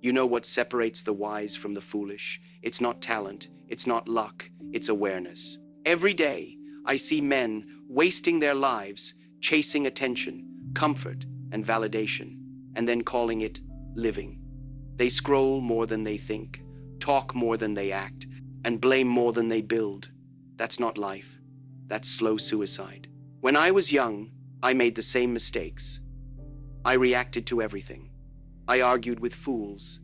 You know what separates the wise from the foolish. It's not talent, it's not luck, it's awareness. Every day, I see men wasting their lives chasing attention, comfort, and validation, and then calling it living. They scroll more than they think, talk more than they act, and blame more than they build. That's not life. That's slow suicide. When I was young, I made the same mistakes. I reacted to everything. I argued with fools.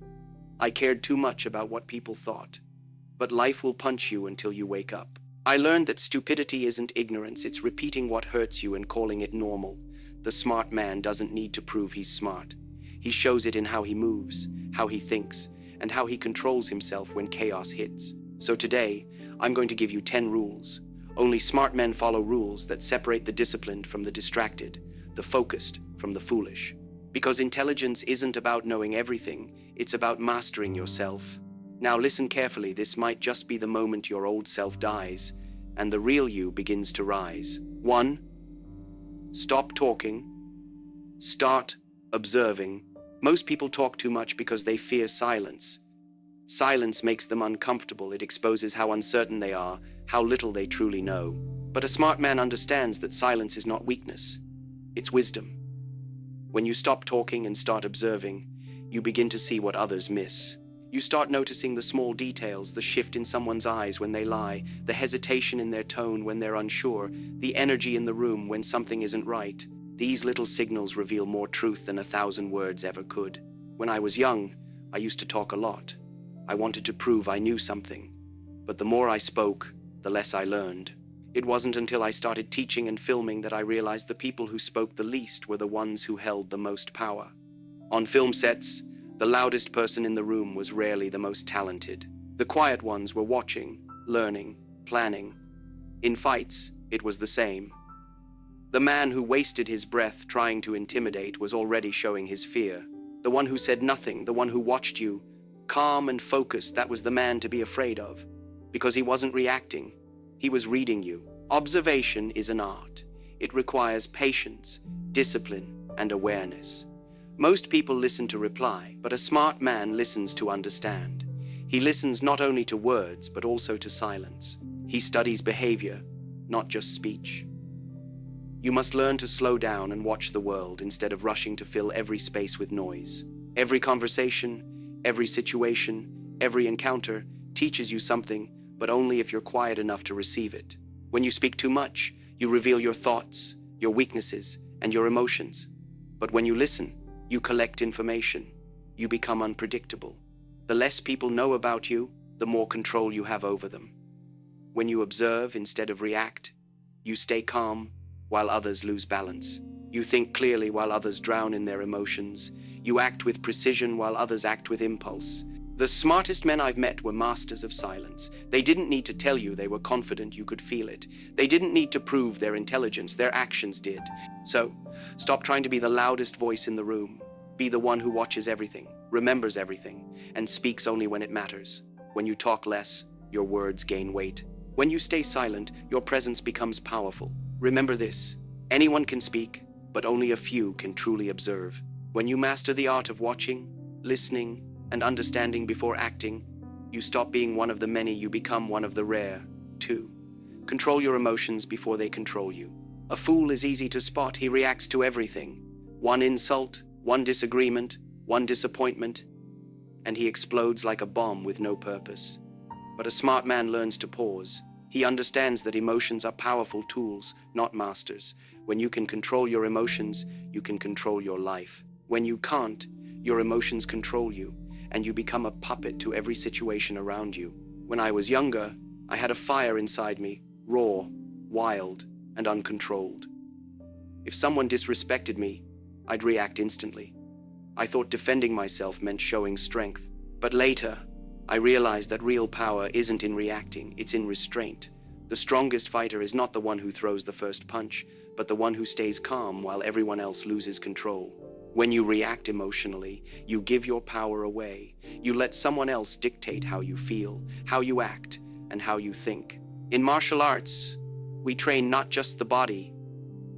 I cared too much about what people thought. But life will punch you until you wake up. I learned that stupidity isn't ignorance, it's repeating what hurts you and calling it normal. The smart man doesn't need to prove he's smart. He shows it in how he moves, how he thinks, and how he controls himself when chaos hits. So today, I'm going to give you 10 rules. Only smart men follow rules that separate the disciplined from the distracted, the focused from the foolish. Because intelligence isn't about knowing everything, it's about mastering yourself. Now listen carefully, this might just be the moment your old self dies, and the real you begins to rise. 1. Stop talking. Start observing. Most people talk too much because they fear silence. Silence makes them uncomfortable. It exposes how uncertain they are, how little they truly know. But a smart man understands that silence is not weakness, it's wisdom. When you stop talking and start observing, you begin to see what others miss. You start noticing the small details, the shift in someone's eyes when they lie, the hesitation in their tone when they're unsure, the energy in the room when something isn't right. These little signals reveal more truth than 1,000 words ever could. When I was young, I used to talk a lot. I wanted to prove I knew something. But the more I spoke, the less I learned. It wasn't until I started teaching and filming that I realized the people who spoke the least were the ones who held the most power. On film sets, the loudest person in the room was rarely the most talented. The quiet ones were watching, learning, planning. In fights, it was the same. The man who wasted his breath trying to intimidate was already showing his fear. The one who said nothing, the one who watched you, calm and focused, that was the man to be afraid of. Because he wasn't reacting, he was reading you. Observation is an art. It requires patience, discipline, and awareness. Most people listen to reply, but a smart man listens to understand. He listens not only to words, but also to silence. He studies behavior, not just speech. You must learn to slow down and watch the world instead of rushing to fill every space with noise. Every conversation, every situation, every encounter teaches you something, but only if you're quiet enough to receive it. When you speak too much, you reveal your thoughts, your weaknesses, and your emotions. But when you listen, you collect information. You become unpredictable. The less people know about you, the more control you have over them. When you observe instead of react, you stay calm while others lose balance. You think clearly while others drown in their emotions. You act with precision while others act with impulse. The smartest men I've met were masters of silence. They didn't need to tell you, they were confident you could feel it. They didn't need to prove their intelligence, their actions did. So, stop trying to be the loudest voice in the room. Be the one who watches everything, remembers everything, and speaks only when it matters. When you talk less, your words gain weight. When you stay silent, your presence becomes powerful. Remember this: anyone can speak, but only a few can truly observe. When you master the art of watching, listening, and understanding before acting, you stop being one of the many, you become one of the rare. 2. Control your emotions before they control you. A fool is easy to spot. He reacts to everything. One insult, one disagreement, one disappointment, and he explodes like a bomb with no purpose. But a smart man learns to pause. He understands that emotions are powerful tools, not masters. When you can control your emotions, you can control your life. When you can't, your emotions control you, and you become a puppet to every situation around you. When I was younger, I had a fire inside me, raw, wild, and uncontrolled. If someone disrespected me, I'd react instantly. I thought defending myself meant showing strength. But later, I realized that real power isn't in reacting, it's in restraint. The strongest fighter is not the one who throws the first punch, but the one who stays calm while everyone else loses control. When you react emotionally, you give your power away. You let someone else dictate how you feel, how you act, and how you think. In martial arts, we train not just the body,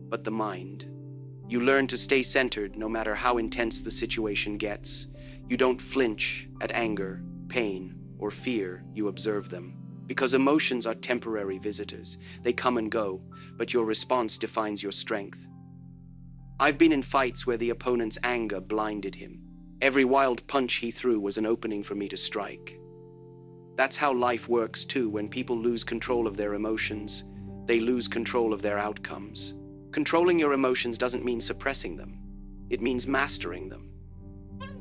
but the mind. You learn to stay centered no matter how intense the situation gets. You don't flinch at anger, pain, or fear, you observe them. Because emotions are temporary visitors. They come and go, but your response defines your strength. I've been in fights where the opponent's anger blinded him. Every wild punch he threw was an opening for me to strike. That's how life works too. When people lose control of their emotions, they lose control of their outcomes. Controlling your emotions doesn't mean suppressing them. It means mastering them.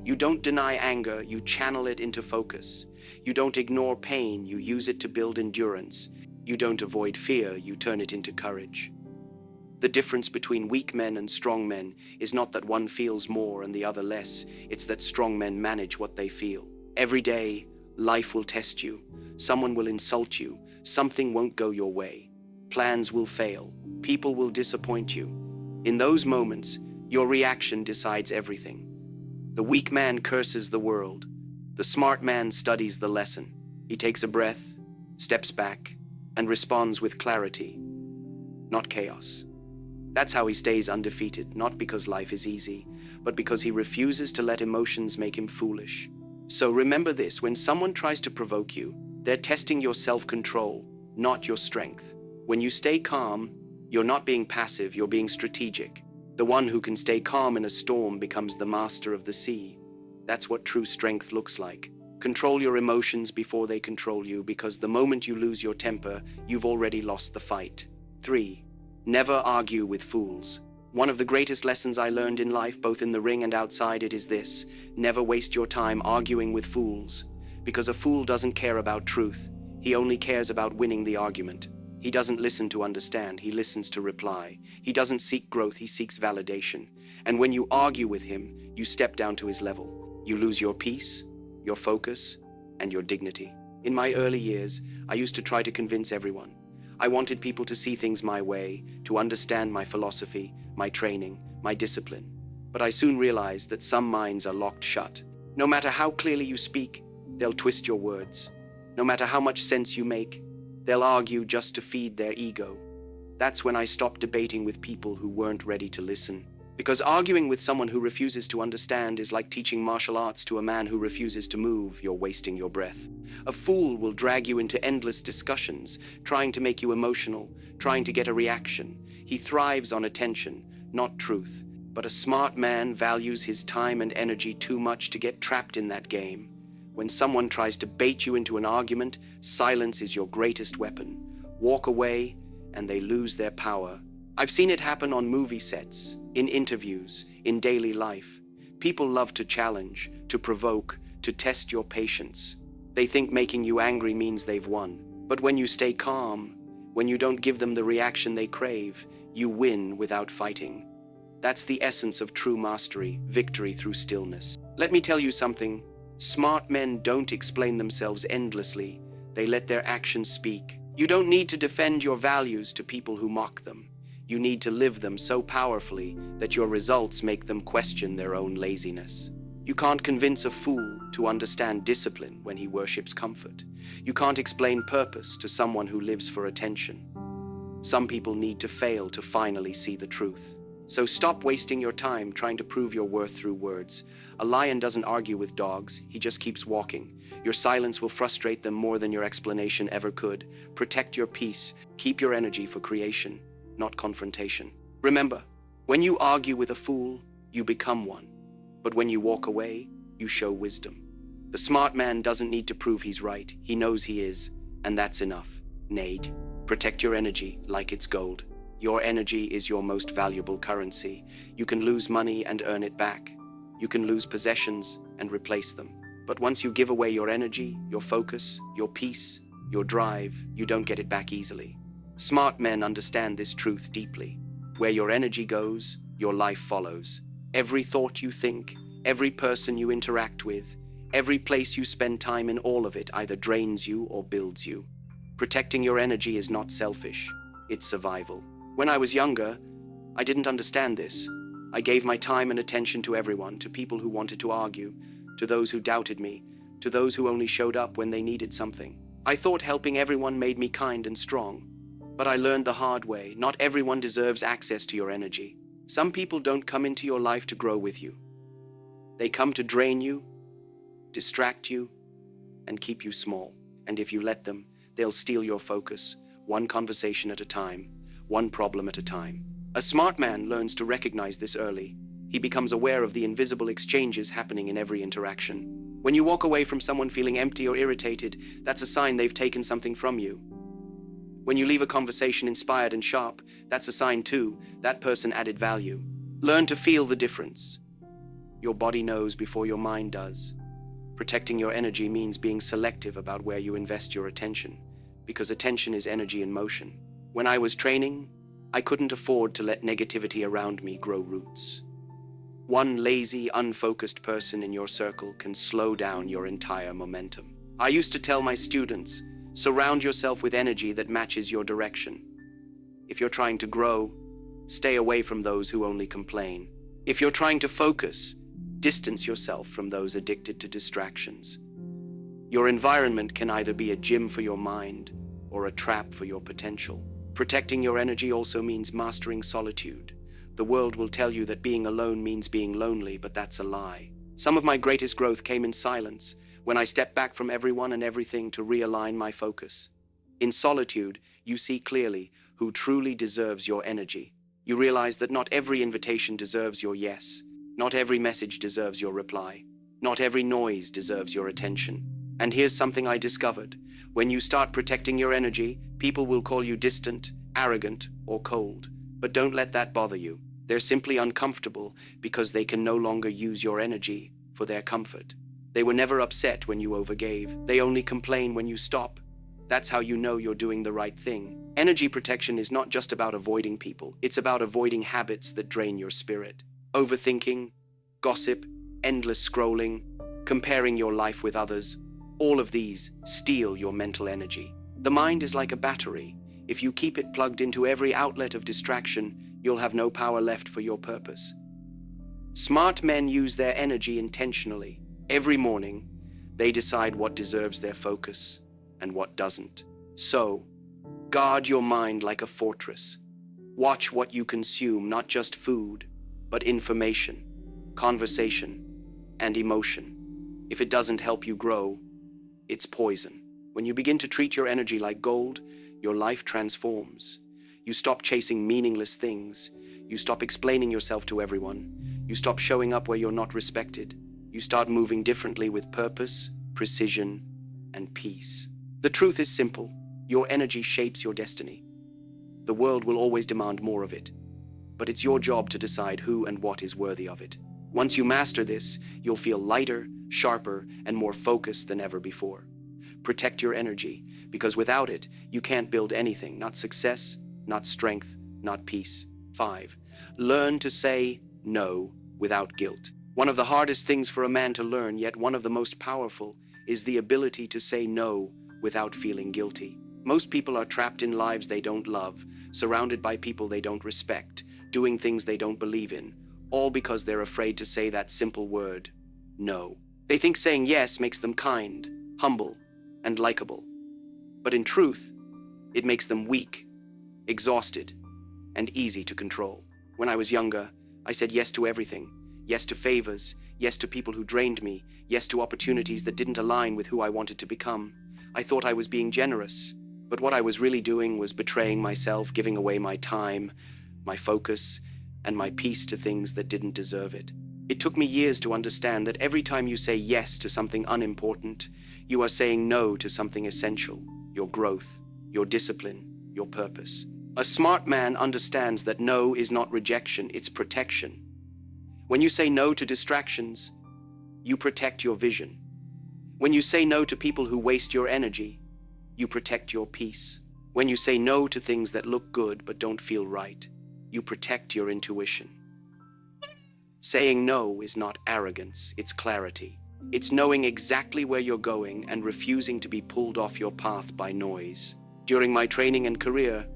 You don't deny anger, you channel it into focus. You don't ignore pain, you use it to build endurance. You don't avoid fear, you turn it into courage. The difference between weak men and strong men is not that one feels more and the other less. It's that strong men manage what they feel. Every day, life will test you. Someone will insult you. Something won't go your way. Plans will fail. People will disappoint you. In those moments, your reaction decides everything. The weak man curses the world. The smart man studies the lesson. He takes a breath, steps back, and responds with clarity, not chaos. That's how he stays undefeated, not because life is easy, but because he refuses to let emotions make him foolish. So remember this, when someone tries to provoke you, they're testing your self-control, not your strength. When you stay calm, you're not being passive, you're being strategic. The one who can stay calm in a storm becomes the master of the sea. That's what true strength looks like. Control your emotions before they control you, because the moment you lose your temper, you've already lost the fight. 3. Never argue with fools. One of the greatest lessons I learned in life, both in the ring and outside it, is this: never waste your time arguing with fools. Because a fool doesn't care about truth. He only cares about winning the argument. He doesn't listen to understand, he listens to reply. He doesn't seek growth, he seeks validation. And when you argue with him, you step down to his level. You lose your peace, your focus, and your dignity. In my early years, I used to try to convince everyone. I wanted people to see things my way, to understand my philosophy, my training, my discipline. But I soon realized that some minds are locked shut. No matter how clearly you speak, they'll twist your words. No matter how much sense you make, they'll argue just to feed their ego. That's when I stopped debating with people who weren't ready to listen. Because arguing with someone who refuses to understand is like teaching martial arts to a man who refuses to move. You're wasting your breath. A fool will drag you into endless discussions, trying to make you emotional, trying to get a reaction. He thrives on attention, not truth. But a smart man values his time and energy too much to get trapped in that game. When someone tries to bait you into an argument, silence is your greatest weapon. Walk away, and they lose their power. I've seen it happen on movie sets, in interviews, in daily life. People love to challenge, to provoke, to test your patience. They think making you angry means they've won. But when you stay calm, when you don't give them the reaction they crave, you win without fighting. That's the essence of true mastery, victory through stillness. Let me tell you something. Smart men don't explain themselves endlessly. They let their actions speak. You don't need to defend your values to people who mock them. You need to live them so powerfully that your results make them question their own laziness. You can't convince a fool to understand discipline when he worships comfort. You can't explain purpose to someone who lives for attention. Some people need to fail to finally see the truth. So stop wasting your time trying to prove your worth through words. A lion doesn't argue with dogs, he just keeps walking. Your silence will frustrate them more than your explanation ever could. Protect your peace, keep your energy for creation, not confrontation. Remember, when you argue with a fool, you become one. But when you walk away, you show wisdom. The smart man doesn't need to prove he's right, he knows he is, and that's enough. Nade, protect your energy like it's gold. Your energy is your most valuable currency. You can lose money and earn it back. You can lose possessions and replace them. But once you give away your energy, your focus, your peace, your drive, you don't get it back easily. Smart men understand this truth deeply. Where your energy goes, your life follows. Every thought you think, every person you interact with, every place you spend time in, all of it either drains you or builds you. Protecting your energy is not selfish, it's survival. When I was younger, I didn't understand this. I gave my time and attention to everyone, to people who wanted to argue, to those who doubted me, to those who only showed up when they needed something. I thought helping everyone made me kind and strong. But I learned the hard way. Not everyone deserves access to your energy. Some people don't come into your life to grow with you. They come to drain you, distract you, and keep you small. And if you let them, they'll steal your focus, one conversation at a time, one problem at a time. A smart man learns to recognize this early. He becomes aware of the invisible exchanges happening in every interaction. When you walk away from someone feeling empty or irritated, that's a sign they've taken something from you. When you leave a conversation inspired and sharp, that's a sign too, that person added value. Learn to feel the difference. Your body knows before your mind does. Protecting your energy means being selective about where you invest your attention, because attention is energy in motion. When I was training, I couldn't afford to let negativity around me grow roots. One lazy, unfocused person in your circle can slow down your entire momentum. I used to tell my students, surround yourself with energy that matches your direction. If you're trying to grow, stay away from those who only complain. If you're trying to focus, distance yourself from those addicted to distractions. Your environment can either be a gym for your mind or a trap for your potential. Protecting your energy also means mastering solitude. The world will tell you that being alone means being lonely, but that's a lie. Some of my greatest growth came in silence, when I stepped back from everyone and everything to realign my focus. In solitude, you see clearly who truly deserves your energy. You realize that not every invitation deserves your yes. Not every message deserves your reply. Not every noise deserves your attention. And here's something I discovered. When you start protecting your energy, people will call you distant, arrogant, or cold. But don't let that bother you. They're simply uncomfortable because they can no longer use your energy for their comfort. They were never upset when you overgave. They only complain when you stop. That's how you know you're doing the right thing. Energy protection is not just about avoiding people. It's about avoiding habits that drain your spirit. Overthinking, gossip, endless scrolling, comparing your life with others. All of these steal your mental energy. The mind is like a battery. If you keep it plugged into every outlet of distraction, you'll have no power left for your purpose. Smart men use their energy intentionally. Every morning, they decide what deserves their focus and what doesn't. So, guard your mind like a fortress. Watch what you consume, not just food, but information, conversation, and emotion. If it doesn't help you grow, it's poison. When you begin to treat your energy like gold, your life transforms. You stop chasing meaningless things. You stop explaining yourself to everyone. You stop showing up where you're not respected. You start moving differently with purpose, precision, and peace. The truth is simple. Your energy shapes your destiny. The world will always demand more of it, but it's your job to decide who and what is worthy of it. Once you master this, you'll feel lighter, sharper, and more focused than ever before. Protect your energy, because without it, you can't build anything, not success, not strength, not peace. 5. Learn to say no without guilt. One of the hardest things for a man to learn, yet one of the most powerful, is the ability to say no without feeling guilty. Most people are trapped in lives they don't love, surrounded by people they don't respect, doing things they don't believe in, all because they're afraid to say that simple word, no. They think saying yes makes them kind, humble, and likable. But in truth, it makes them weak, exhausted, and easy to control. When I was younger, I said yes to everything. Yes to favors, yes to people who drained me, yes to opportunities that didn't align with who I wanted to become. I thought I was being generous, but what I was really doing was betraying myself, giving away my time, my focus, and my peace to things that didn't deserve it. It took me years to understand that every time you say yes to something unimportant, you are saying no to something essential, your growth, your discipline, your purpose. A smart man understands that no is not rejection, it's protection. When you say no to distractions, you protect your vision. When you say no to people who waste your energy, you protect your peace. When you say no to things that look good but don't feel right, you protect your intuition. Saying no is not arrogance, it's clarity. It's knowing exactly where you're going and refusing to be pulled off your path by noise. During my training and career,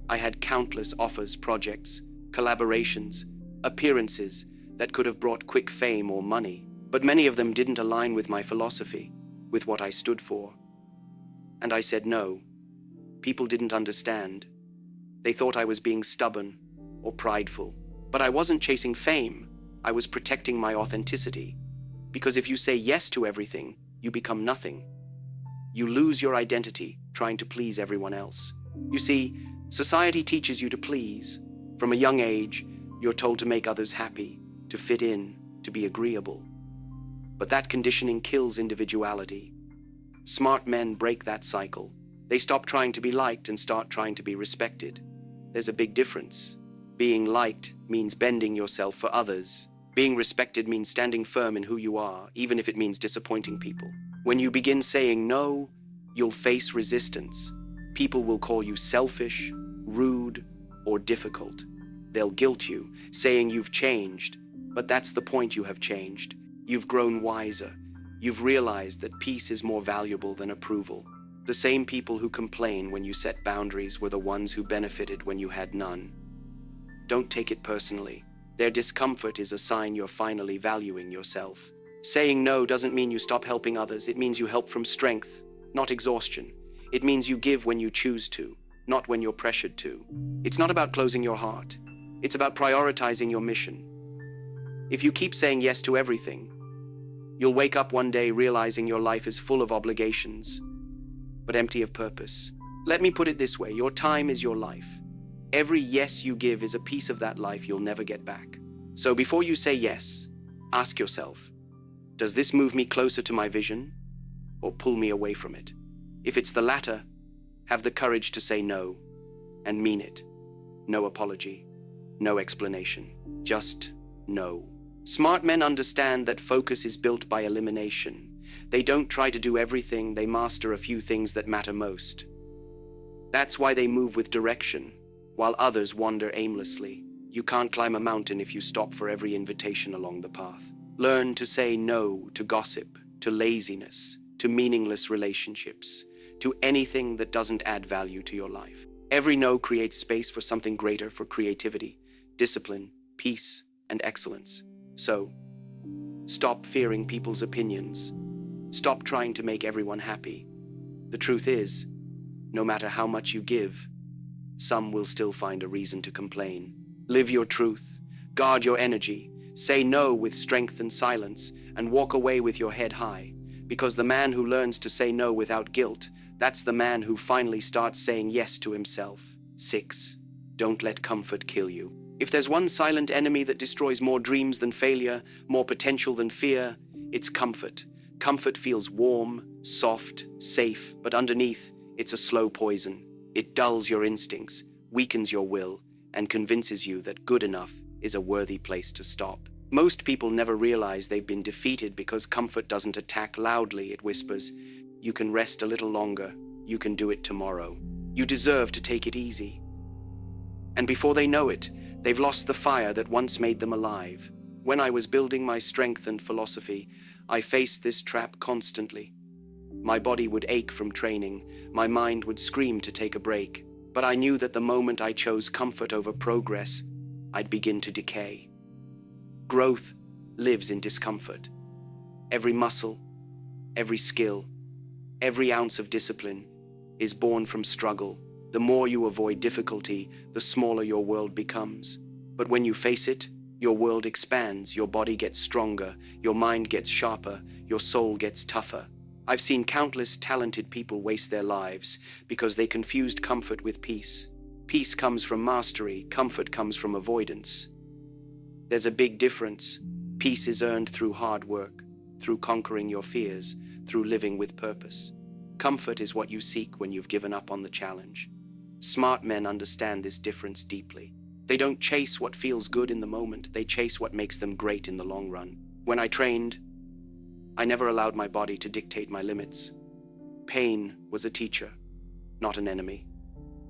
I had countless offers, projects, collaborations, appearances that could have brought quick fame or money, but many of them didn't align with my philosophy, with what I stood for. And I said no. People didn't understand. They thought I was being stubborn or prideful. But I wasn't chasing fame. I was protecting my authenticity. Because if you say yes to everything, you become nothing. You lose your identity trying to please everyone else. You see, society teaches you to please. From a young age, you're told to make others happy, to fit in, to be agreeable. But that conditioning kills individuality. Smart men break that cycle. They stop trying to be liked and start trying to be respected. There's a big difference. Being liked means bending yourself for others. Being respected means standing firm in who you are, even if it means disappointing people. When you begin saying no, you'll face resistance. People will call you selfish, rude, or difficult. They'll guilt you, saying you've changed, but that's the point. You have changed. You've grown wiser. You've realized that peace is more valuable than approval. The same people who complain when you set boundaries were the ones who benefited when you had none. Don't take it personally. Their discomfort is a sign you're finally valuing yourself. Saying no doesn't mean you stop helping others. It means you help from strength, not exhaustion. It means you give when you choose to, not when you're pressured to. It's not about closing your heart. It's about prioritizing your mission. If you keep saying yes to everything, you'll wake up one day realizing your life is full of obligations, but empty of purpose. Let me put it this way: your time is your life. Every yes you give is a piece of that life you'll never get back. So before you say yes, ask yourself, does this move me closer to my vision or pull me away from it? If it's the latter, have the courage to say no and mean it. No apology, no explanation, just no. Smart men understand that focus is built by elimination. They don't try to do everything, they master a few things that matter most. That's why they move with direction, while others wander aimlessly. You can't climb a mountain if you stop for every invitation along the path. Learn to say no to gossip, to laziness, to meaningless relationships, to anything that doesn't add value to your life. Every no creates space for something greater, for creativity, discipline, peace, and excellence. So, stop fearing people's opinions. Stop trying to make everyone happy. The truth is, no matter how much you give, some will still find a reason to complain. Live your truth, guard your energy, say no with strength and silence, and walk away with your head high. Because the man who learns to say no without guilt, that's the man who finally starts saying yes to himself. 6. Don't let comfort kill you. If there's one silent enemy that destroys more dreams than failure, more potential than fear, it's comfort. Comfort feels warm, soft, safe, but underneath, it's a slow poison. It dulls your instincts, weakens your will, and convinces you that good enough is a worthy place to stop. Most people never realize they've been defeated because comfort doesn't attack loudly. It whispers, you can rest a little longer, you can do it tomorrow. You deserve to take it easy. And before they know it, they've lost the fire that once made them alive. When I was building my strength and philosophy, I faced this trap constantly. My body would ache from training, my mind would scream to take a break, but I knew that the moment I chose comfort over progress, I'd begin to decay. Growth lives in discomfort. Every muscle, every skill, every ounce of discipline is born from struggle. The more you avoid difficulty, the smaller your world becomes. But when you face it, your world expands, your body gets stronger, your mind gets sharper, your soul gets tougher. I've seen countless talented people waste their lives because they confused comfort with peace. Peace comes from mastery, comfort comes from avoidance. There's a big difference. Peace is earned through hard work, through conquering your fears, through living with purpose. Comfort is what you seek when you've given up on the challenge. Smart men understand this difference deeply. They don't chase what feels good in the moment, they chase what makes them great in the long run. When I trained, I never allowed my body to dictate my limits. Pain was a teacher, not an enemy.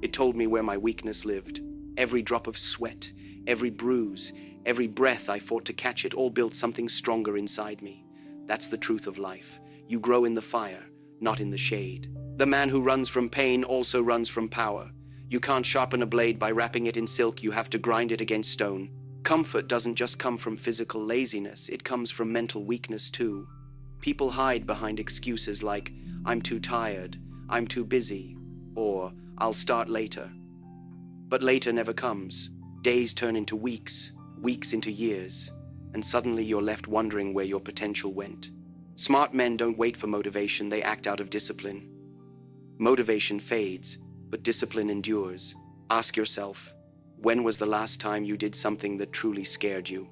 It told me where my weakness lived. Every drop of sweat, every bruise, every breath I fought to catch it all built something stronger inside me. That's the truth of life. You grow in the fire, not in the shade. The man who runs from pain also runs from power. You can't sharpen a blade by wrapping it in silk, you have to grind it against stone. Comfort doesn't just come from physical laziness, it comes from mental weakness too. People hide behind excuses like, I'm too tired, I'm too busy, or I'll start later. But later never comes. Days turn into weeks, weeks into years. and suddenly you're left wondering where your potential went. Smart men don't wait for motivation, they act out of discipline. Motivation fades, but discipline endures. Ask yourself, when was the last time you did something that truly scared you?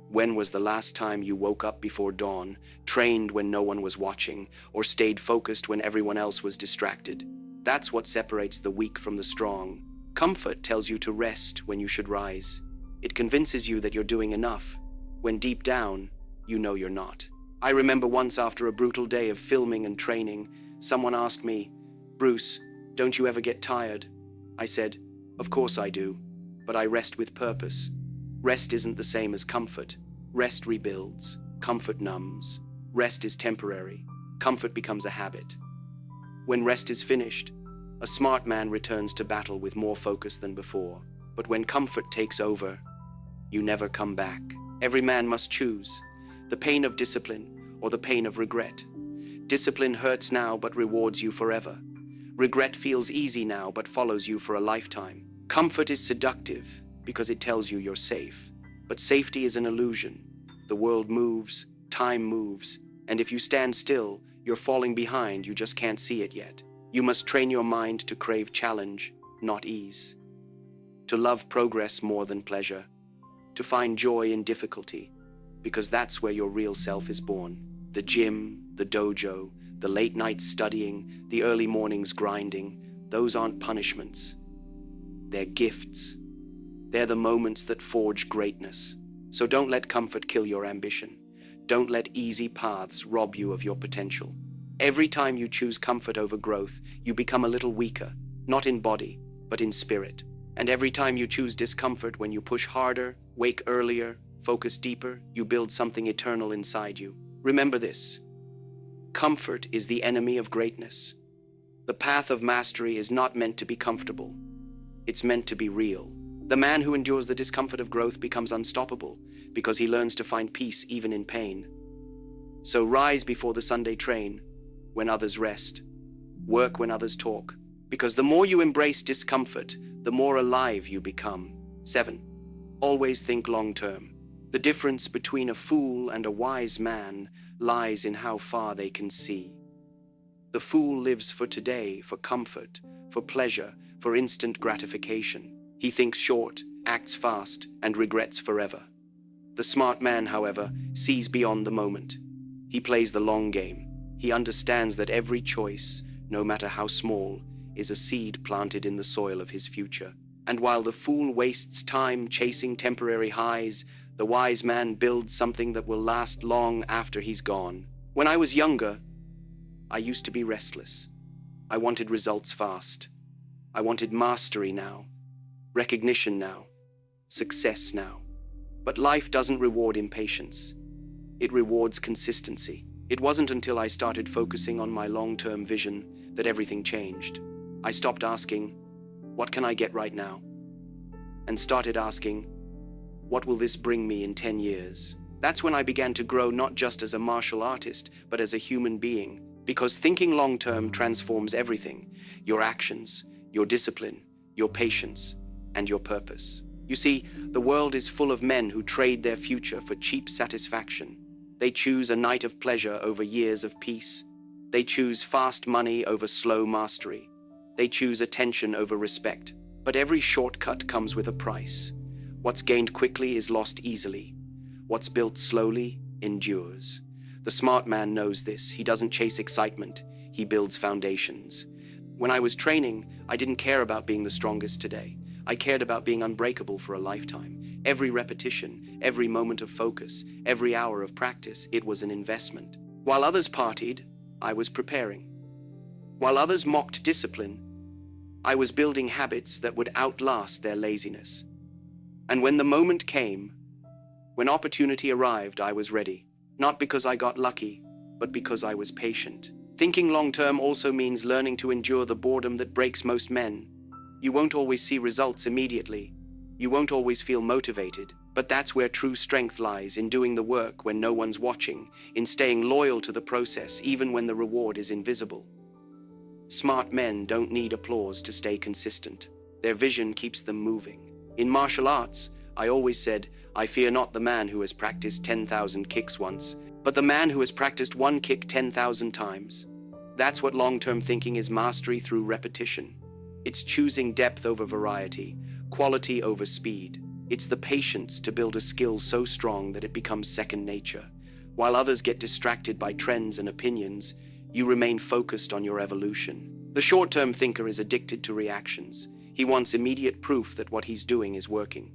When was the last time you woke up before dawn, trained when no one was watching, or stayed focused when everyone else was distracted? That's what separates the weak from the strong. Comfort tells you to rest when you should rise. It convinces you that you're doing enough, when deep down, you know you're not. I remember once after a brutal day of filming and training, someone asked me, "Bruce, don't you ever get tired?" I said, "Of course I do, but I rest with purpose." Rest isn't the same as comfort. Rest rebuilds, comfort numbs. Rest is temporary, comfort becomes a habit. When rest is finished, a smart man returns to battle with more focus than before. But when comfort takes over, you never come back. Every man must choose the pain of discipline or the pain of regret. Discipline hurts now but rewards you forever. Regret feels easy now but follows you for a lifetime. Comfort is seductive because it tells you you're safe. But safety is an illusion. The world moves, time moves, and if you stand still, you're falling behind, you just can't see it yet. You must train your mind to crave challenge, not ease. To love progress more than pleasure. To find joy in difficulty, because that's where your real self is born. The gym, the dojo, the late nights studying, the early mornings grinding, those aren't punishments. They're gifts. They're the moments that forge greatness. So don't let comfort kill your ambition. Don't let easy paths rob you of your potential. Every time you choose comfort over growth, you become a little weaker, not in body, but in spirit. And every time you choose discomfort, when you push harder, wake earlier, focus deeper, you build something eternal inside you. Remember this: comfort is the enemy of greatness. The path of mastery is not meant to be comfortable. It's meant to be real. The man who endures the discomfort of growth becomes unstoppable because he learns to find peace even in pain. So rise before the Sunday train, when others rest. Work when others talk, because the more you embrace discomfort, the more alive you become. 7. Always think long term. The difference between a fool and a wise man lies in how far they can see. The fool lives for today, for comfort, for pleasure, for instant gratification. He thinks short, acts fast, and regrets forever. The smart man, however, sees beyond the moment. He plays the long game. He understands that every choice, no matter how small, is a seed planted in the soil of his future. And while the fool wastes time chasing temporary highs, the wise man builds something that will last long after he's gone. When I was younger, I used to be restless. I wanted results fast. I wanted mastery now, recognition now, success now. But life doesn't reward impatience. It rewards consistency. It wasn't until I started focusing on my long-term vision that everything changed. I stopped asking, "What can I get right now?" and started asking, "What will this bring me in 10 years?" That's when I began to grow, not just as a martial artist, but as a human being. Because thinking long-term transforms everything: your actions, your discipline, your patience, and your purpose. You see, the world is full of men who trade their future for cheap satisfaction. They choose a night of pleasure over years of peace. They choose fast money over slow mastery. They choose attention over respect. But every shortcut comes with a price. What's gained quickly is lost easily. What's built slowly endures. The smart man knows this. He doesn't chase excitement. He builds foundations. When I was training, I didn't care about being the strongest today. I cared about being unbreakable for a lifetime. Every repetition, every moment of focus, every hour of practice, it was an investment. While others partied, I was preparing. While others mocked discipline, I was building habits that would outlast their laziness. And when the moment came, when opportunity arrived, I was ready. Not because I got lucky, but because I was patient. Thinking long-term also means learning to endure the boredom that breaks most men. You won't always see results immediately. You won't always feel motivated, but that's where true strength lies, in doing the work when no one's watching, in staying loyal to the process even when the reward is invisible. Smart men don't need applause to stay consistent. Their vision keeps them moving. In martial arts, I always said, I fear not the man who has practiced 10,000 kicks once, but the man who has practiced one kick 10,000 times. That's what long-term thinking is: mastery through repetition. It's choosing depth over variety, quality over speed. It's the patience to build a skill so strong that it becomes second nature. While others get distracted by trends and opinions, you remain focused on your evolution. The short-term thinker is addicted to reactions. He wants immediate proof that what he's doing is working.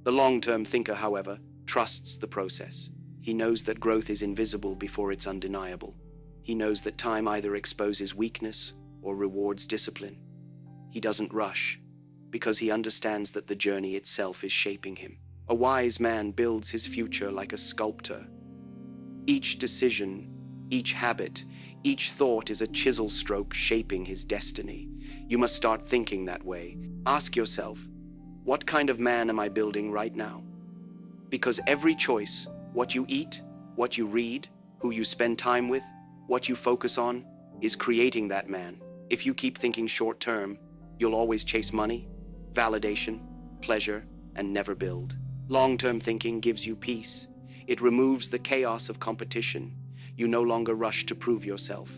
The long-term thinker, however, trusts the process. He knows that growth is invisible before it's undeniable. He knows that time either exposes weakness or rewards discipline. He doesn't rush, because he understands that the journey itself is shaping him. A wise man builds his future like a sculptor. Each decision, each habit, each thought is a chisel stroke shaping his destiny. You must start thinking that way. Ask yourself, what kind of man am I building right now? Because every choice, what you eat, what you read, who you spend time with, what you focus on, is creating that man. If you keep thinking short term, you'll always chase money, validation, pleasure, and never build. Long-term thinking gives you peace. It removes the chaos of competition. You no longer rush to prove yourself.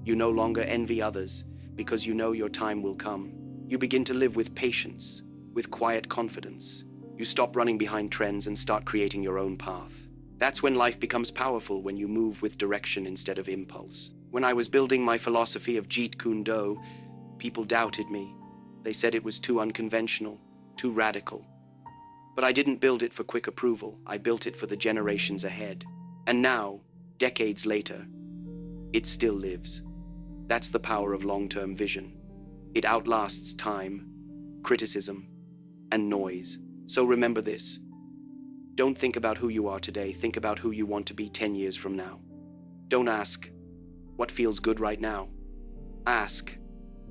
You no longer envy others, because you know your time will come. You begin to live with patience, with quiet confidence. You stop running behind trends and start creating your own path. That's when life becomes powerful, when you move with direction instead of impulse. When I was building my philosophy of Jeet Kune Do, people doubted me. They said it was too unconventional, too radical. But I didn't build it for quick approval. I built it for the generations ahead. And now, decades later, it still lives. That's the power of long-term vision. It outlasts time, criticism, and noise. So remember this. Don't think about who you are today. Think about who you want to be 10 years from now. Don't ask, what feels good right now? Ask,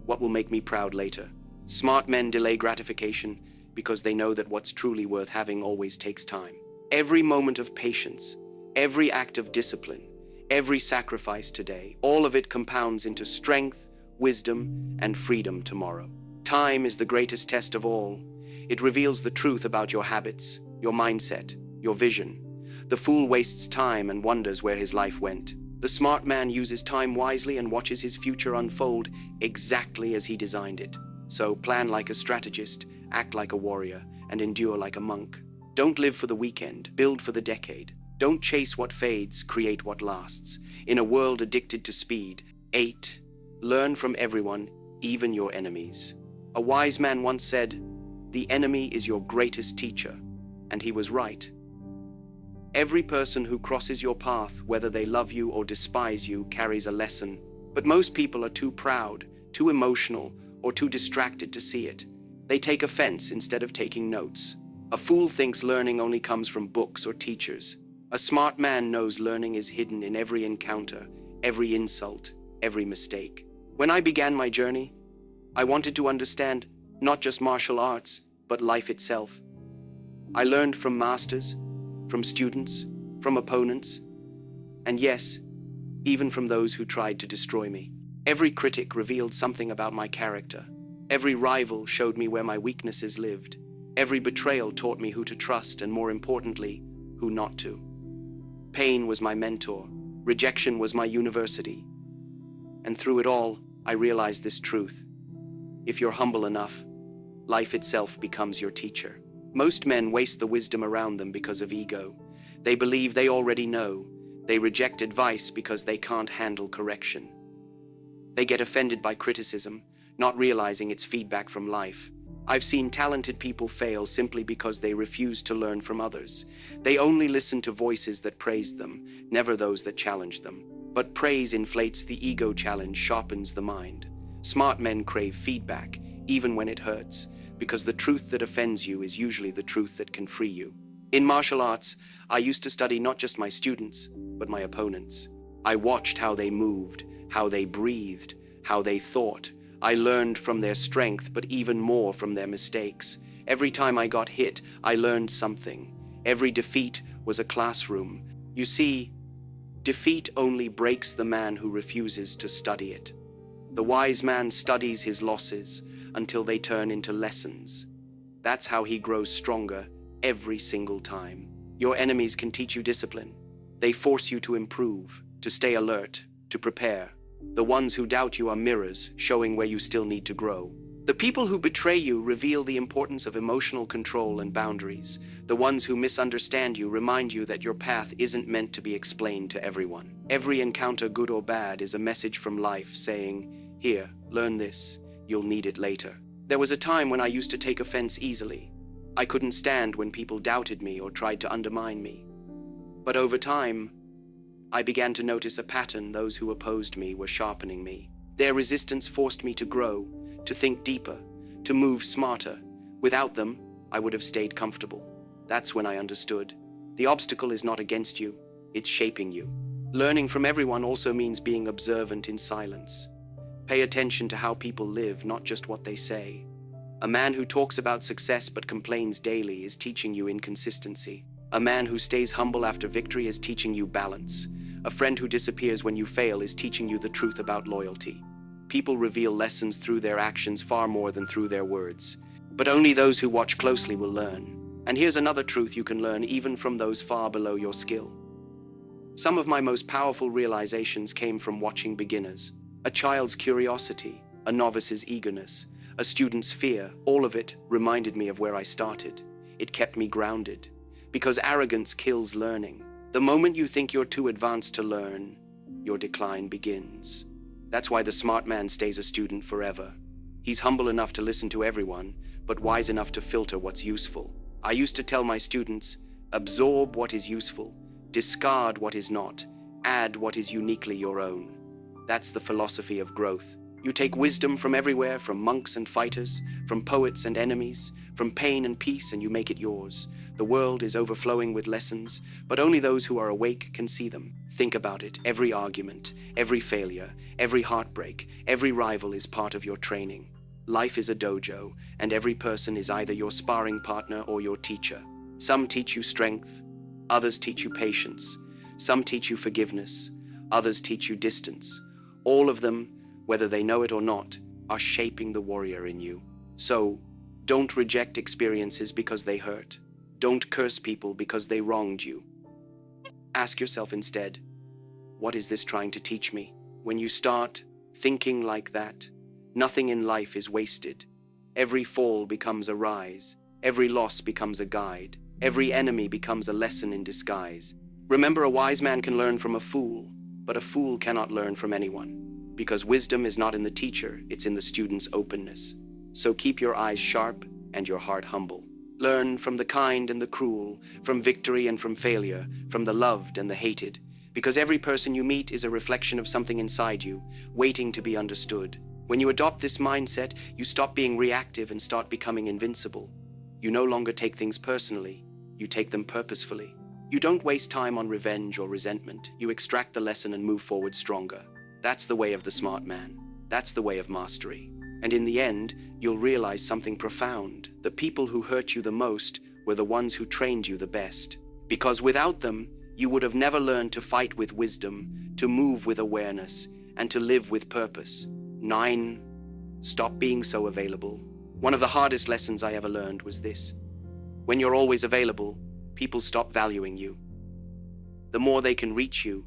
what will make me proud later? Smart men delay gratification because they know that what's truly worth having always takes time. Every moment of patience, every act of discipline, every sacrifice today, all of it compounds into strength, wisdom, and freedom tomorrow. Time is the greatest test of all. It reveals the truth about your habits, your mindset, your vision. The fool wastes time and wonders where his life went. The smart man uses time wisely and watches his future unfold exactly as he designed it. So plan like a strategist, act like a warrior, and endure like a monk. Don't live for the weekend, build for the decade. Don't chase what fades, create what lasts. In a world addicted to speed. 8. Learn from everyone, even your enemies. A wise man once said, "The enemy is your greatest teacher," and he was right. Every person who crosses your path, whether they love you or despise you, carries a lesson. But most people are too proud, too emotional, or too distracted to see it. They take offense instead of taking notes. A fool thinks learning only comes from books or teachers. A smart man knows learning is hidden in every encounter, every insult, every mistake. When I began my journey, I wanted to understand not just martial arts, but life itself. I learned from masters, from students, from opponents, and yes, even from those who tried to destroy me. Every critic revealed something about my character. Every rival showed me where my weaknesses lived. Every betrayal taught me who to trust and, more importantly, who not to. Pain was my mentor. Rejection was my university. And through it all, I realized this truth. If you're humble enough, life itself becomes your teacher. Most men waste the wisdom around them because of ego. They believe they already know. They reject advice because they can't handle correction. They get offended by criticism, not realizing it's feedback from life. I've seen talented people fail simply because they refuse to learn from others. They only listen to voices that praised them, never those that challenged them. But praise inflates the ego, challenge sharpens the mind. Smart men crave feedback, even when it hurts, because the truth that offends you is usually the truth that can free you. In martial arts, I used to study not just my students, but my opponents. I watched how they moved, how they breathed, how they thought. I learned from their strength, but even more from their mistakes. Every time I got hit, I learned something. Every defeat was a classroom. You see, defeat only breaks the man who refuses to study it. The wise man studies his losses until they turn into lessons. That's how he grows stronger every single time. Your enemies can teach you discipline. They force you to improve, to stay alert, to prepare. The ones who doubt you are mirrors, showing where you still need to grow. The people who betray you reveal the importance of emotional control and boundaries. The ones who misunderstand you remind you that your path isn't meant to be explained to everyone. Every encounter, good or bad, is a message from life saying, "Here, learn this. You'll need it later." There was a time when I used to take offense easily. I couldn't stand when people doubted me or tried to undermine me. But over time, I began to notice a pattern. Those who opposed me were sharpening me. Their resistance forced me to grow, to think deeper, to move smarter. Without them, I would have stayed comfortable. That's when I understood. The obstacle is not against you, it's shaping you. Learning from everyone also means being observant in silence. Pay attention to how people live, not just what they say. A man who talks about success but complains daily is teaching you inconsistency. A man who stays humble after victory is teaching you balance. A friend who disappears when you fail is teaching you the truth about loyalty. People reveal lessons through their actions far more than through their words. But only those who watch closely will learn. And here's another truth you can learn even from those far below your skill. Some of my most powerful realizations came from watching beginners. A child's curiosity, a novice's eagerness, a student's fear, all of it reminded me of where I started. It kept me grounded. Because arrogance kills learning. The moment you think you're too advanced to learn, your decline begins. That's why the smart man stays a student forever. He's humble enough to listen to everyone, but wise enough to filter what's useful. I used to tell my students, absorb what is useful, discard what is not, add what is uniquely your own. That's the philosophy of growth. You take wisdom from everywhere, from monks and fighters, from poets and enemies, from pain and peace, and you make it yours. The world is overflowing with lessons, but only those who are awake can see them. Think about it. Every argument, every failure, every heartbreak, every rival is part of your training. Life is a dojo, and every person is either your sparring partner or your teacher. Some teach you strength, others teach you patience. Some teach you forgiveness, others teach you distance. All of them, whether they know it or not, are shaping the warrior in you. So, don't reject experiences because they hurt. Don't curse people because they wronged you. Ask yourself instead, what is this trying to teach me? When you start thinking like that, nothing in life is wasted. Every fall becomes a rise. Every loss becomes a guide. Every enemy becomes a lesson in disguise. Remember, a wise man can learn from a fool, but a fool cannot learn from anyone. Because wisdom is not in the teacher, it's in the student's openness. So keep your eyes sharp and your heart humble. Learn from the kind and the cruel, from victory and from failure, from the loved and the hated. Because every person you meet is a reflection of something inside you, waiting to be understood. When you adopt this mindset, you stop being reactive and start becoming invincible. You no longer take things personally, you take them purposefully. You don't waste time on revenge or resentment. You extract the lesson and move forward stronger. That's the way of the smart man. That's the way of mastery. And in the end, you'll realize something profound. The people who hurt you the most were the ones who trained you the best. Because without them, you would have never learned to fight with wisdom, to move with awareness, and to live with purpose. 9. Stop being so available. One of the hardest lessons I ever learned was this. When you're always available, people stop valuing you. The more they can reach you,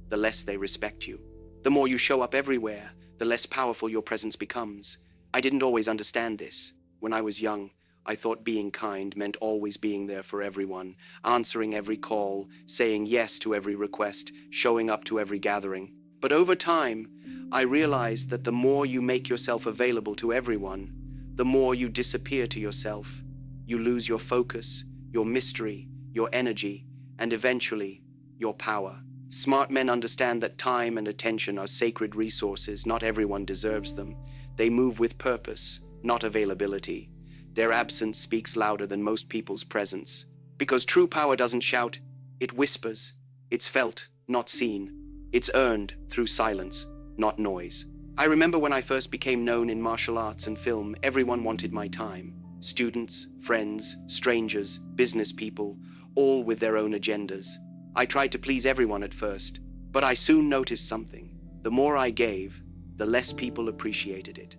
the less they respect you. The more you show up everywhere, the less powerful your presence becomes. I didn't always understand this. When I was young, I thought being kind meant always being there for everyone, answering every call, saying yes to every request, showing up to every gathering. But over time, I realized that the more you make yourself available to everyone, the more you disappear to yourself. You lose your focus, your mystery, your energy, and eventually, your power. Smart men understand that time and attention are sacred resources. Not everyone deserves them. They move with purpose, not availability. Their absence speaks louder than most people's presence. Because true power doesn't shout, it whispers. It's felt, not seen. It's earned through silence, not noise. I remember when I first became known in martial arts and film, everyone wanted my time. Students, friends, strangers, business people, all with their own agendas. I tried to please everyone at first, but I soon noticed something. The more I gave, the less people appreciated it.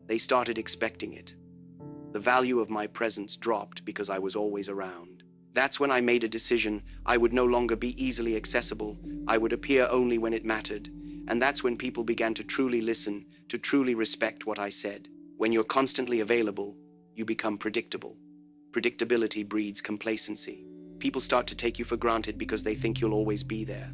They started expecting it. The value of my presence dropped because I was always around. That's when I made a decision. I would no longer be easily accessible. I would appear only when it mattered. And that's when people began to truly listen, to truly respect what I said. When you're constantly available, you become predictable. Predictability breeds complacency. People start to take you for granted because they think you'll always be there.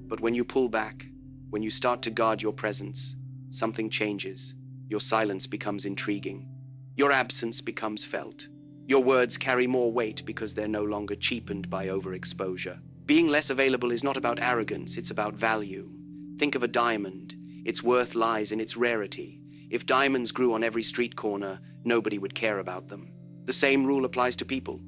But when you pull back, when you start to guard your presence, something changes. Your silence becomes intriguing. Your absence becomes felt. Your words carry more weight because they're no longer cheapened by overexposure. Being less available is not about arrogance, it's about value. Think of a diamond. Its worth lies in its rarity. If diamonds grew on every street corner, nobody would care about them. The same rule applies to people.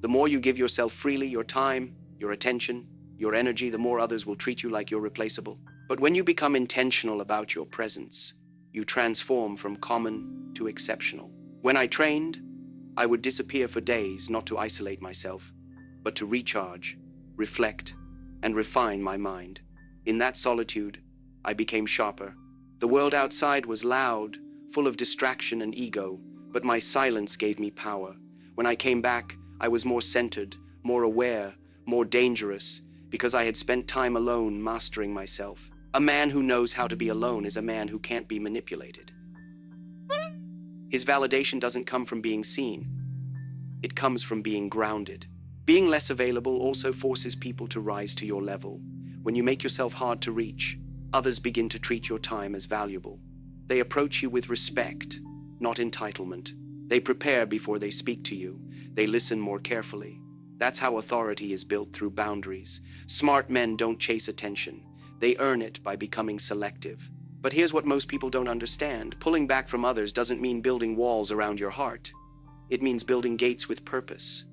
The more you give yourself freely, your time, your attention, your energy, the more others will treat you like you're replaceable. But when you become intentional about your presence, you transform from common to exceptional. When I trained, I would disappear for days, not to isolate myself, but to recharge, reflect, and refine my mind. In that solitude, I became sharper. The world outside was loud, full of distraction and ego, but my silence gave me power. When I came back, I was more centered, more aware, more dangerous, because I had spent time alone mastering myself. A man who knows how to be alone is a man who can't be manipulated. His validation doesn't come from being seen. It comes from being grounded. Being less available also forces people to rise to your level. When you make yourself hard to reach, others begin to treat your time as valuable. They approach you with respect, not entitlement. They prepare before they speak to you. They listen more carefully. That's how authority is built, through boundaries. Smart men don't chase attention. They earn it by becoming selective. But here's what most people don't understand. Pulling back from others doesn't mean building walls around your heart. It means building gates with purpose.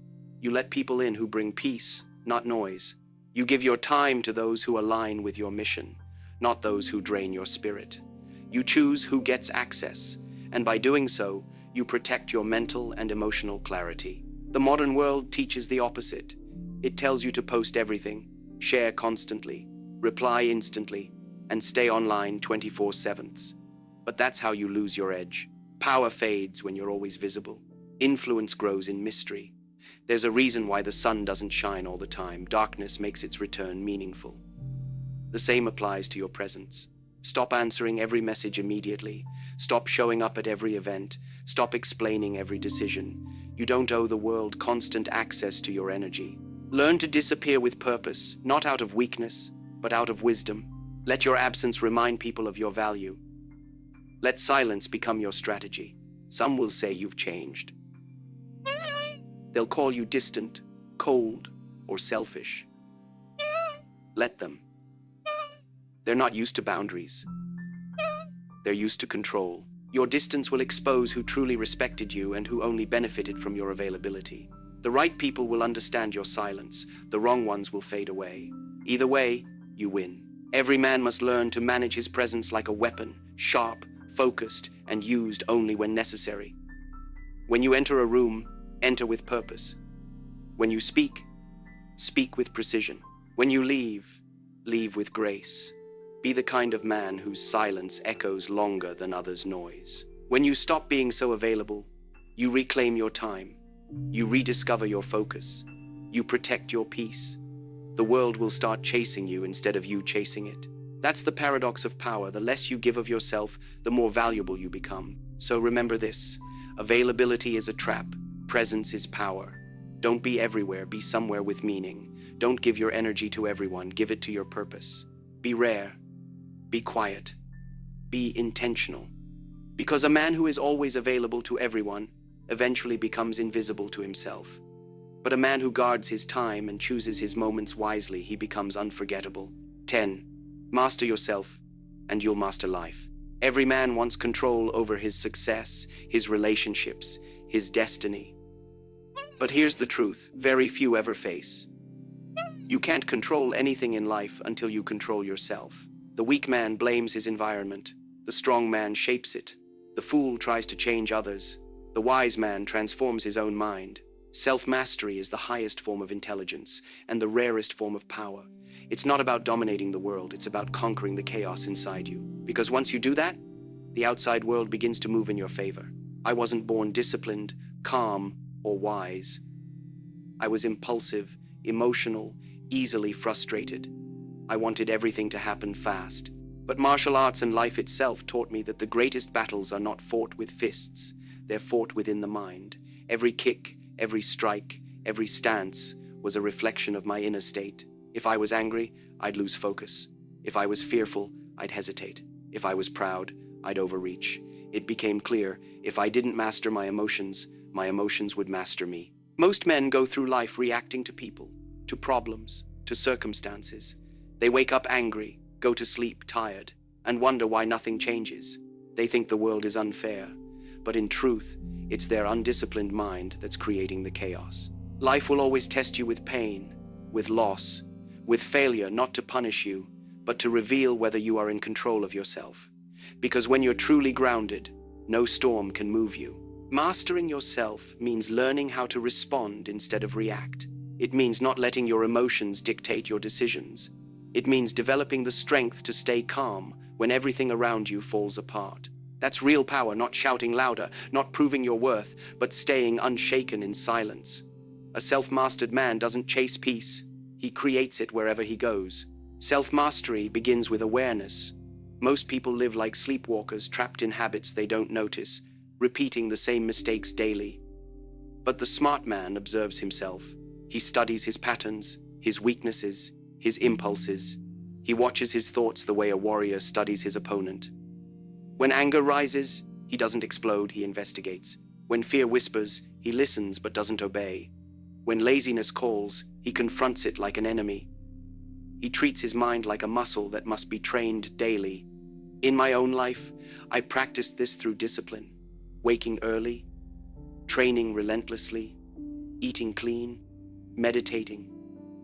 You let people in who bring peace, not noise. You give your time to those who align with your mission, not those who drain your spirit. You choose who gets access, and by doing so, you protect your mental and emotional clarity. The modern world teaches the opposite. It tells you to post everything, share constantly, reply instantly, and stay online 24/7. But that's how you lose your edge. Power fades when you're always visible. Influence grows in mystery. There's a reason why the sun doesn't shine all the time. Darkness makes its return meaningful. The same applies to your presence. Stop answering every message immediately. Stop showing up at every event. Stop explaining every decision. You don't owe the world constant access to your energy. Learn to disappear with purpose, not out of weakness, but out of wisdom. Let your absence remind people of your value. Let silence become your strategy. Some will say you've changed. They'll call you distant, cold, or selfish. Let them. They're not used to boundaries. They're used to control. Your distance will expose who truly respected you and who only benefited from your availability. The right people will understand your silence. The wrong ones will fade away. Either way, you win. Every man must learn to manage his presence like a weapon, sharp, focused, and used only when necessary. When you enter a room, enter with purpose. When you speak, speak with precision. When you leave, leave with grace. Be the kind of man whose silence echoes longer than others' noise. When you stop being so available, you reclaim your time. You rediscover your focus. You protect your peace. The world will start chasing you instead of you chasing it. That's the paradox of power. The less you give of yourself, the more valuable you become. So remember this: availability is a trap. Presence is power. Don't be everywhere. Be somewhere with meaning. Don't give your energy to everyone. Give it to your purpose. Be rare. Be quiet. Be intentional. Because a man who is always available to everyone eventually becomes invisible to himself. But a man who guards his time and chooses his moments wisely, he becomes unforgettable. 10. Master yourself, and you'll master life. Every man wants control over his success, his relationships, his destiny. But here's the truth: very few ever face. You can't control anything in life until you control yourself. The weak man blames his environment. The strong man shapes it. The fool tries to change others. The wise man transforms his own mind. Self-mastery is the highest form of intelligence and the rarest form of power. It's not about dominating the world, it's about conquering the chaos inside you. Because once you do that, the outside world begins to move in your favor. I wasn't born disciplined, calm or wise. I was impulsive, emotional, easily frustrated. I wanted everything to happen fast. But martial arts and life itself taught me that the greatest battles are not fought with fists. They're fought within the mind. Every kick, every strike, every stance was a reflection of my inner state. If I was angry, I'd lose focus. If I was fearful, I'd hesitate. If I was proud, I'd overreach. It became clear, if I didn't master my emotions would master me. Most men go through life reacting to people, to problems, to circumstances. They wake up angry, go to sleep tired, and wonder why nothing changes. They think the world is unfair, but in truth, it's their undisciplined mind that's creating the chaos. Life will always test you with pain, with loss, with failure, not to punish you, but to reveal whether you are in control of yourself. Because when you're truly grounded, no storm can move you. Mastering yourself means learning how to respond instead of react. It means not letting your emotions dictate your decisions. It means developing the strength to stay calm when everything around you falls apart. That's real power, not shouting louder, not proving your worth, but staying unshaken in silence. A self-mastered man doesn't chase peace. He creates it wherever he goes. Self-mastery begins with awareness. Most people live like sleepwalkers, trapped in habits they don't notice, repeating the same mistakes daily. But the smart man observes himself. He studies his patterns, his weaknesses, his impulses. He watches his thoughts the way a warrior studies his opponent. When anger rises, he doesn't explode, he investigates. When fear whispers, he listens but doesn't obey. When laziness calls, he confronts it like an enemy. He treats his mind like a muscle that must be trained daily. In my own life, I practiced this through discipline. Waking early, training relentlessly, eating clean, meditating,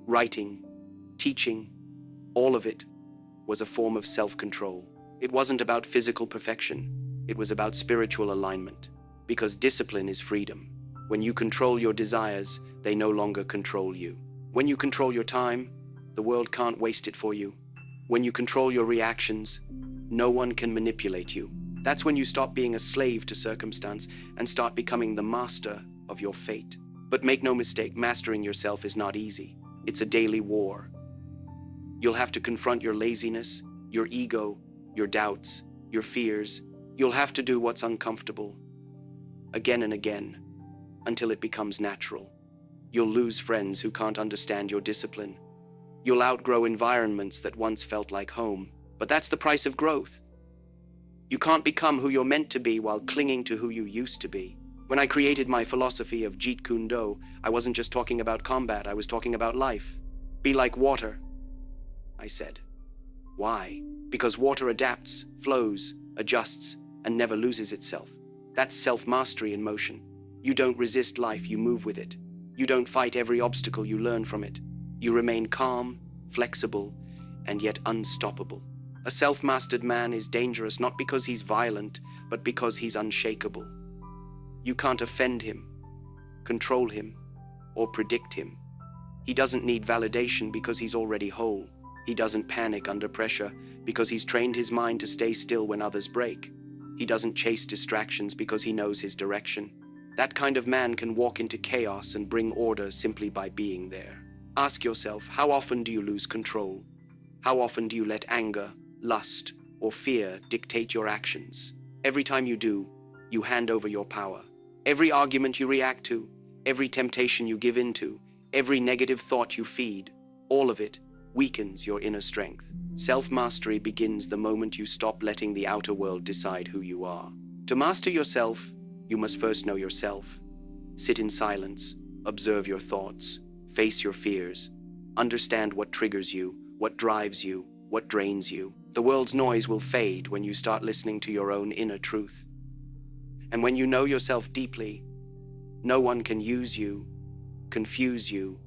writing, teaching, all of it was a form of self-control. It wasn't about physical perfection. It was about spiritual alignment. Because discipline is freedom. When you control your desires, they no longer control you. When you control your time, the world can't waste it for you. When you control your reactions, no one can manipulate you. That's when you stop being a slave to circumstance and start becoming the master of your fate. But make no mistake, mastering yourself is not easy. It's a daily war. You'll have to confront your laziness, your ego, your doubts, your fears. You'll have to do what's uncomfortable again and again until it becomes natural. You'll lose friends who can't understand your discipline. You'll outgrow environments that once felt like home. But that's the price of growth. You can't become who you're meant to be while clinging to who you used to be. When I created my philosophy of Jeet Kune Do, I wasn't just talking about combat, I was talking about life. Be like water, I said. Why? Because water adapts, flows, adjusts, and never loses itself. That's self-mastery in motion. You don't resist life, you move with it. You don't fight every obstacle, you learn from it. You remain calm, flexible, and yet unstoppable. A self-mastered man is dangerous not because he's violent, but because he's unshakable. You can't offend him, control him, or predict him. He doesn't need validation because he's already whole. He doesn't panic under pressure because he's trained his mind to stay still when others break. He doesn't chase distractions because he knows his direction. That kind of man can walk into chaos and bring order simply by being there. Ask yourself, how often do you lose control? How often do you let anger, lust, or fear dictate your actions? Every time you do, you hand over your power. Every argument you react to, every temptation you give into, every negative thought you feed, all of it weakens your inner strength. Self-mastery begins the moment you stop letting the outer world decide who you are. To master yourself, you must first know yourself. Sit in silence, observe your thoughts, face your fears, understand what triggers you, what drives you, what drains you. The world's noise will fade when you start listening to your own inner truth. And when you know yourself deeply, no one can use you, confuse you,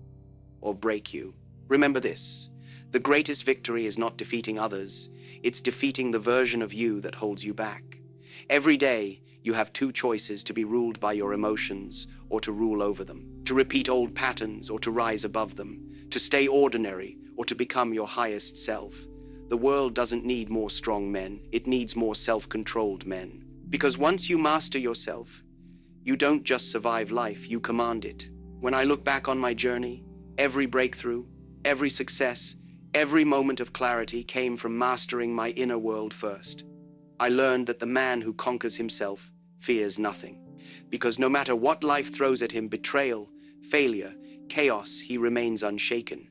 or break you. Remember this, the greatest victory is not defeating others, it's defeating the version of you that holds you back. Every day, you have two choices: to be ruled by your emotions or to rule over them, to repeat old patterns or to rise above them, to stay ordinary or to become your highest self. The world doesn't need more strong men, it needs more self-controlled men. Because once you master yourself, You don't just survive life, you command it. When I look back on my journey, every breakthrough, every success, every moment of clarity came from mastering my inner world first. I learned that the man who conquers himself fears nothing, because no matter what life throws at him, betrayal, failure, chaos, he remains unshaken.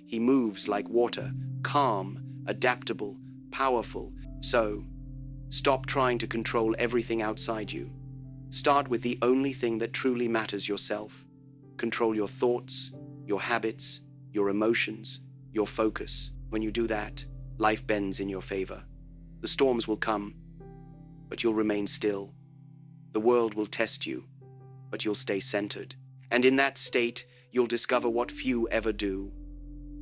He moves like water, calm, adaptable, powerful. So, stop trying to control everything outside you. Start with the only thing that truly matters: yourself. Control your thoughts, your habits, your emotions, your focus. When you do that, life bends in your favor. The storms will come, but you'll remain still. The world will test you, but you'll stay centered. And in that state, you'll discover what few ever do.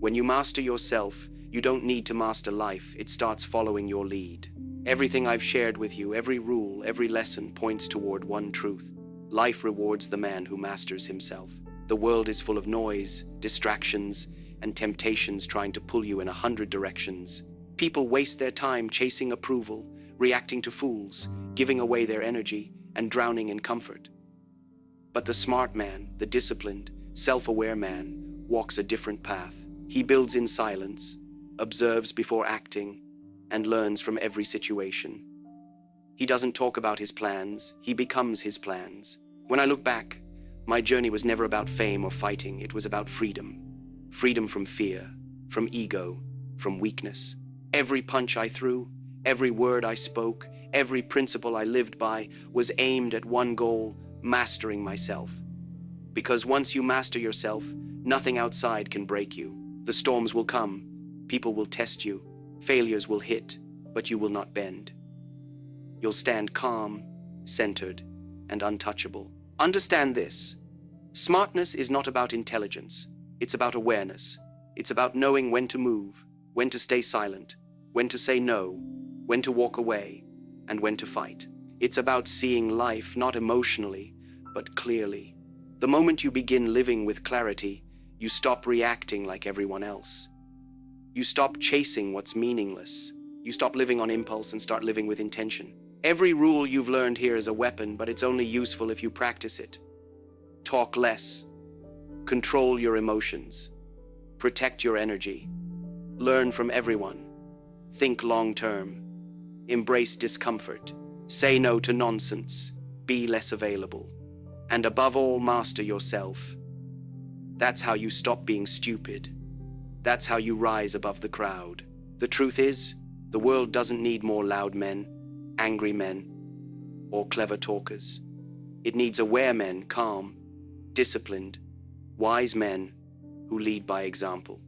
When you master yourself, you don't need to master life. It starts following your lead. Everything I've shared with you, every rule, every lesson points toward one truth. Life rewards the man who masters himself. The world is full of noise, distractions, and temptations trying to pull you in 100 directions. People waste their time chasing approval, reacting to fools, giving away their energy, and drowning in comfort. But the smart man, the disciplined, self-aware man, walks a different path. He builds in silence, observes before acting, and learns from every situation. He doesn't talk about his plans, he becomes his plans. When I look back, my journey was never about fame or fighting. It was about freedom. Freedom from fear, from ego, from weakness. Every punch I threw, every word I spoke, every principle I lived by was aimed at one goal: mastering myself. Because once you master yourself, nothing outside can break you. The storms will come, people will test you, failures will hit, but you will not bend. You'll stand calm, centered, and untouchable. Understand this: smartness is not about intelligence. It's about awareness. It's about knowing when to move, when to stay silent, when to say no, when to walk away, and when to fight. It's about seeing life not emotionally, but clearly. The moment you begin living with clarity, you stop reacting like everyone else. You stop chasing what's meaningless. You stop living on impulse and start living with intention. Every rule you've learned here is a weapon, but it's only useful if you practice it. Talk less. Control your emotions. Protect your energy. Learn from everyone. Think long-term. Embrace discomfort. Say no to nonsense. Be less available. And above all, master yourself. That's how you stop being stupid. That's how you rise above the crowd. The truth is, the world doesn't need more loud men, angry men, or clever talkers. It needs aware men, calm, disciplined, wise men who lead by example.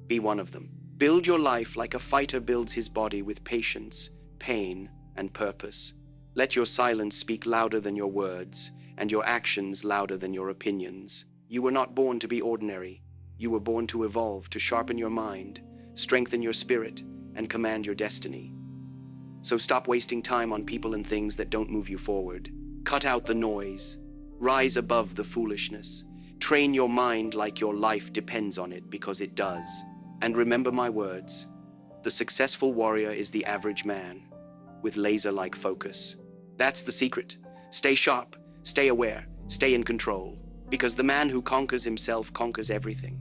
Be one of them. Build your life like a fighter builds his body, with patience, pain, and purpose. Let your silence speak louder than your words, and your actions louder than your opinions. You were not born to be ordinary. You were born to evolve, to sharpen your mind, strengthen your spirit, and command your destiny. So stop wasting time on people and things that don't move you forward. Cut out the noise. Rise above the foolishness. Train your mind like your life depends on it, because it does. And remember my words: the successful warrior is the average man with laser-like focus. That's the secret. Stay sharp, stay aware, stay in control, because the man who conquers himself conquers everything.